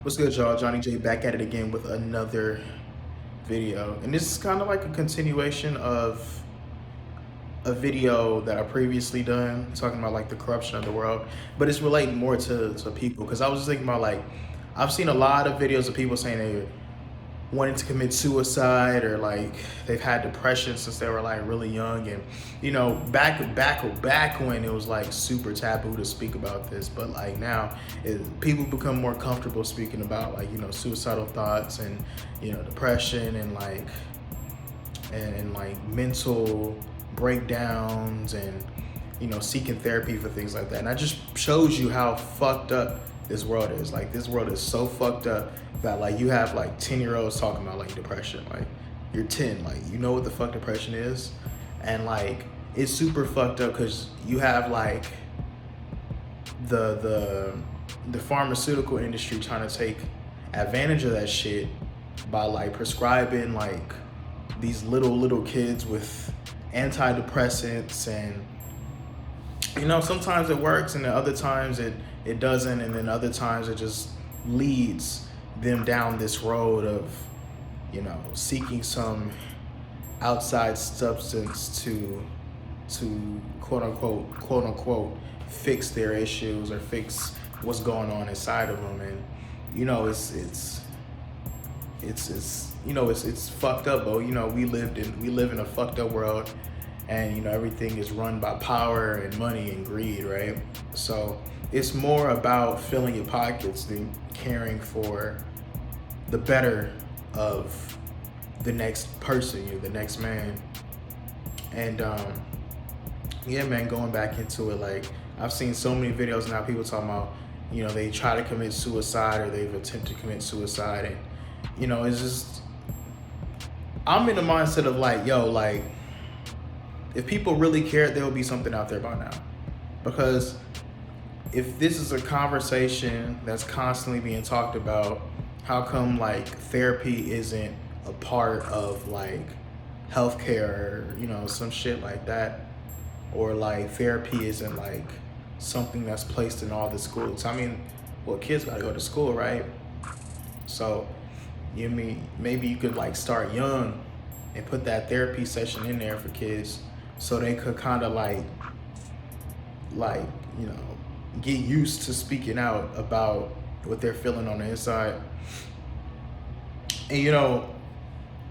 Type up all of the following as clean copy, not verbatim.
What's good, y'all? Jonny J back at it again with another video. And this is kind of like a continuation of a video that I previously done talking about like the corruption of the world, but it's relating more to people because I was just thinking about like I've seen a lot of videos of people saying they wanting to commit suicide or like they've had depression since they were like really young. And back when it was like super taboo to speak about this, but like now people become more comfortable speaking about like suicidal thoughts and depression and like mental breakdowns and seeking therapy for things like that. And that just shows you how fucked up this world is. Like this world is so fucked up that like you have like 10-year-olds talking about like depression. Like you're 10, like you know what the fuck depression is, and like it's super fucked up because you have like the pharmaceutical industry trying to take advantage of that shit by like prescribing like these little kids with antidepressants. And sometimes it works and then other times it doesn't, and then other times it just leads them down this road of seeking some outside substance to quote unquote fix their issues or fix what's going on inside of them. And it's fucked up, but we live in a fucked up world, and everything is run by power and money and greed, right? So it's more about filling your pockets than caring for the better of the next person, the next man. And yeah, man, going back into it, like I've seen so many videos now, people talking about they try to commit suicide or they've attempted to commit suicide. And it's just, I'm in the mindset of like, yo, like if people really cared, there would be something out there by now. Because if this is a conversation that's constantly being talked about, how come like therapy isn't a part of like healthcare, or some shit like that? Or like therapy isn't like something that's placed in all the schools. I mean, well, kids gotta go to school, right? So maybe you could like start young and put that therapy session in there for kids so they could kind of like get used to speaking out about what they're feeling on the inside. And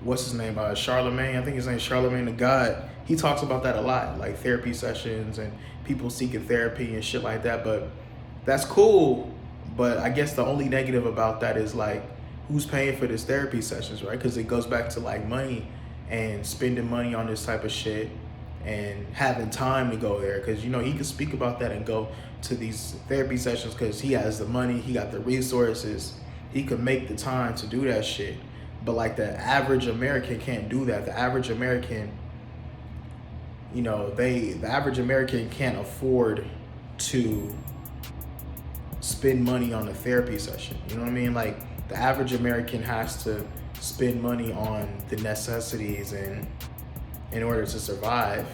what's his name? Charlemagne, I think his name's Charlemagne the God. He talks about that a lot, like therapy sessions and people seeking therapy and shit like that. But that's cool. But I guess the only negative about that is like, who's paying for this therapy sessions, right? Because it goes back to like money and spending money on this type of shit and having time to go there. Because he can speak about that and go to these therapy sessions because he has the money, he got the resources, he could make the time to do that shit. But like the average American can't do that. The average American, the average American can't afford to spend money on a therapy session. You know what I mean? Like the average American has to spend money on the necessities and in order to survive.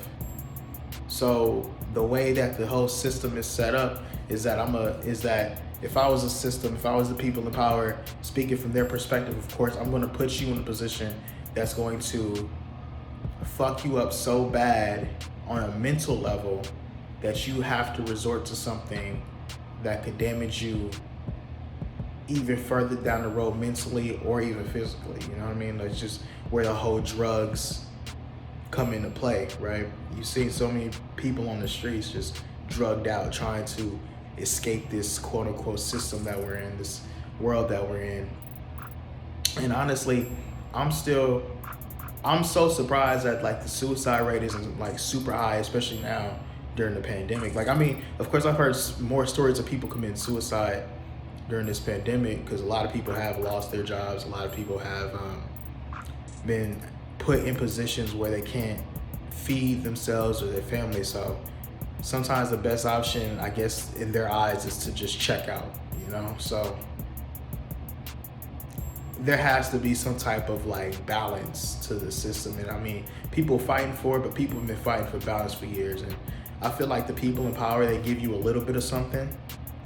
So the way that the whole system is set up is that if I was a system, if I was the people in power, speaking from their perspective, of course, I'm going to put you in a position that's going to fuck you up so bad on a mental level that you have to resort to something that could damage you even further down the road mentally or even physically. You know what I mean? That's just where the whole drugs come into play, right? You see so many people on the streets just drugged out trying to escape this quote unquote system that we're in, this world that we're in. And honestly, I'm so surprised that like the suicide rate isn't like super high, especially now during the pandemic. Like, I mean, of course I've heard more stories of people committing suicide during this pandemic because a lot of people have lost their jobs. A lot of people have been put in positions where they can't feed themselves or their family. So sometimes the best option, I guess, in their eyes is to just check out, So there has to be some type of like balance to the system. And I mean, people fighting for it, but people have been fighting for balance for years. And I feel like the people in power, they give you a little bit of something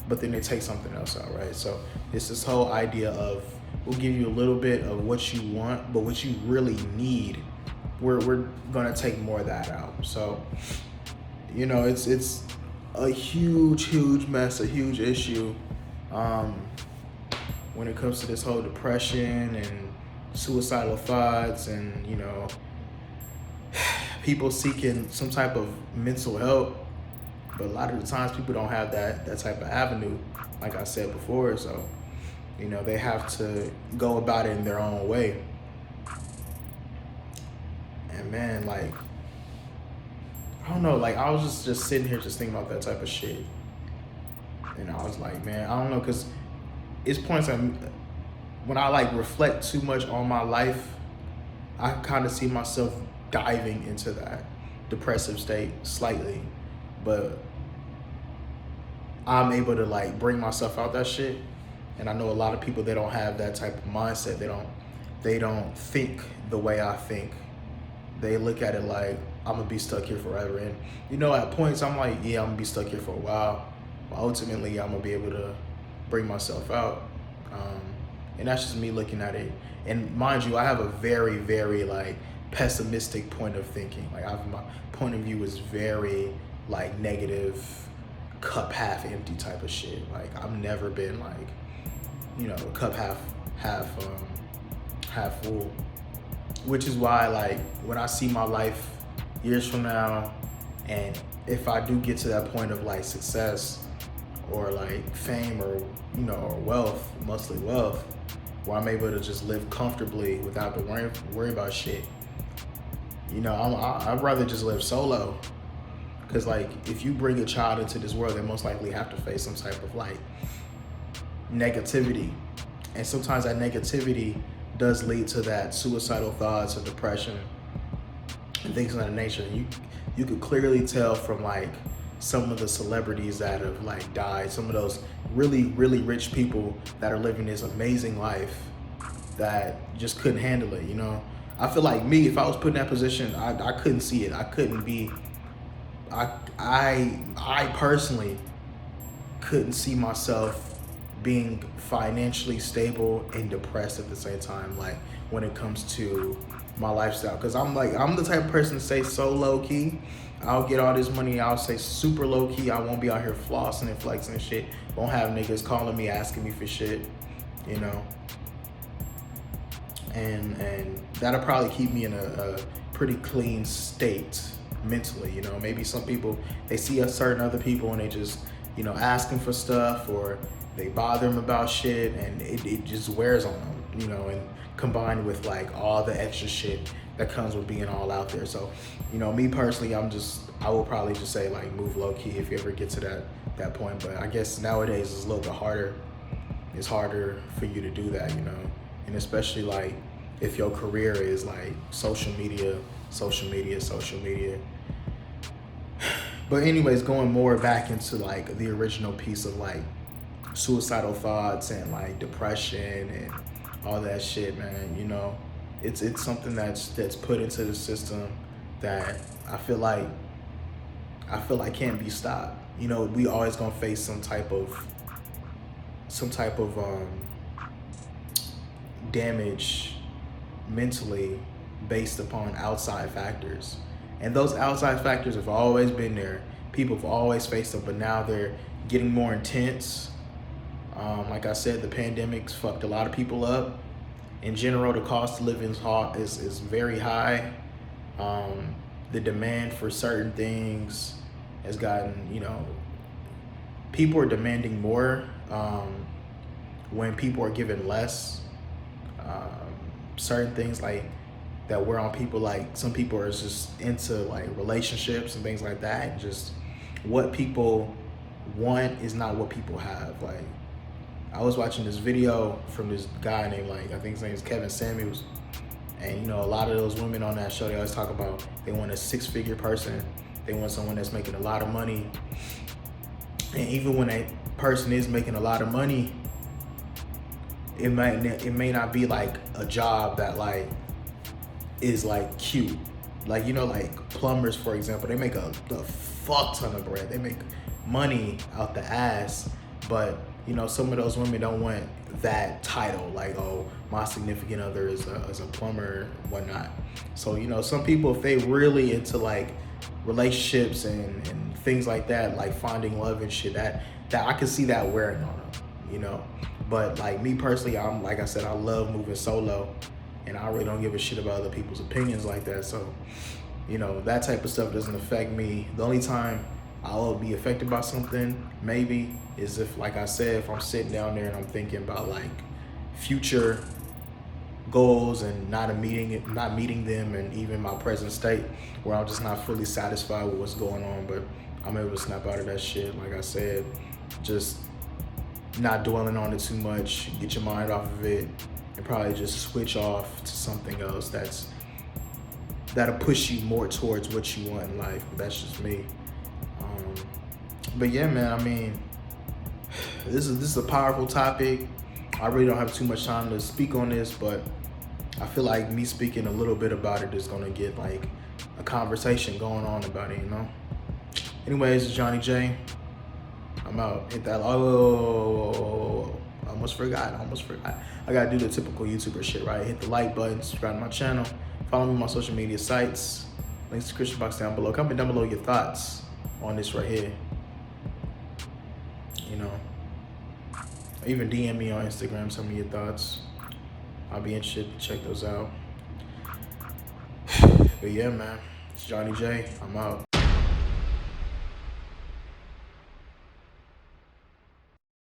but then they take something else out, right? So it's this whole idea of, we'll give you a little bit of what you want, but what you really need, we're gonna take more of that out. So, you know, it's a huge mess, a huge issue when it comes to this whole depression and suicidal thoughts, and, you know, people seeking some type of mental help. But a lot of the times people don't have that type of avenue, like I said before. So, you know, they have to go about it in their own way. And man, like, I don't know, like, I was just sitting here just thinking about that type of shit. And I was like, man, I don't know, because it's points when I like reflect too much on my life, I kind of see myself diving into that depressive state slightly. But I'm able to like bring myself out that shit. And I know a lot of people, they don't have that type of mindset. They don't think the way I think. They look at it like, I'm gonna be stuck here forever. And you know, at points I'm like, yeah, I'm gonna be stuck here for a while. But ultimately I'm gonna be able to bring myself out. And that's just me looking at it. And mind you, I have a very like pessimistic point of thinking. Like my point of view is very like negative, cup half empty type of shit. Like I've never been like, you know, cup half full. Which is why, like, when I see my life years from now, and if I do get to that point of like success or like fame, or, you know, or wealth, mostly wealth, where I'm able to just live comfortably without to worry about shit, you know, I'd rather just live solo. Because like, if you bring a child into this world, they most likely have to face some type of like negativity. And sometimes that negativity does lead to that suicidal thoughts or depression and things of that nature. You could clearly tell from like some of the celebrities that have like died, some of those really rich people that are living this amazing life that just couldn't handle it, you know? I feel like me, if I was put in that position, I couldn't see it. I couldn't be, I personally couldn't see myself being financially stable and depressed at the same time, like when it comes to my lifestyle. Because I'm the type of person to say so low key. I'll get all this money, I'll say super low key. I won't be out here flossing and flexing and shit. Won't have niggas calling me, asking me for shit, you know? And that'll probably keep me in a pretty clean state mentally, you know? Maybe some people, they see certain other people and they just, you know, asking for stuff, or they bother them about shit, and it just wears on them, you know, and combined with like all the extra shit that comes with being all out there. So, you know, me personally, I will probably just say like move low key if you ever get to that point. But I guess nowadays it's a little bit harder. It's harder for you to do that, you know, and especially like if your career is like social media. But anyways, going more back into like the original piece of like suicidal thoughts and like depression and all that shit, man, you know, it's something that's put into the system that I feel like can't be stopped. You know, we always gonna face some type of damage mentally based upon outside factors. And those outside factors have always been there. People have always faced them, but now they're getting more intense. Like I said, the pandemic's fucked a lot of people up. In general, the cost of living is very high. The demand for certain things has gotten, you know, people are demanding more when people are given less. Certain things like that wear on people, like some people are just into like relationships and things like that, and just what people want is not what people have. Like, I was watching this video from this guy named, like, I think his name is Kevin Samuels, and you know, a lot of those women on that show, they always talk about they want a 6-figure person, they want someone that's making a lot of money. And even when a person is making a lot of money, it may not be like a job that like is like cute. Like, you know, like plumbers, for example, they make a fuck ton of bread. They make money out the ass, But you know, some of those women don't want that title, like, oh, my significant other is a plumber, whatnot. So you know, some people, if they really into like relationships and things like that, like finding love and shit, that I can see that wearing on them, you know. But like me personally, I'm like I said, I love moving solo, and I really don't give a shit about other people's opinions like that. So you know, that type of stuff doesn't affect me. The only time I'll be affected by something maybe is if, like I said, if I'm sitting down there and I'm thinking about like future goals and not meeting them, and even my present state where I'm just not fully satisfied with what's going on. But I'm able to snap out of that shit. Like I said, just not dwelling on it too much, get your mind off of it, and probably just switch off to something else that'll push you more towards what you want in life. But that's just me. But yeah, man, I mean, this is a powerful topic. I really don't have too much time to speak on this, but I feel like me speaking a little bit about it is gonna get like a conversation going on about it, you know? Anyways, it's Jonny J. I'm out. Hit that. Oh, I almost forgot. I gotta do the typical YouTuber shit, right? Hit the like button, subscribe to my channel, follow me on my social media sites. Links to the description box down below. Comment down below your thoughts on this right here. You know, even DM me on Instagram some of your thoughts. I'll be interested to check those out. But yeah, man, it's Jonny J. I'm out.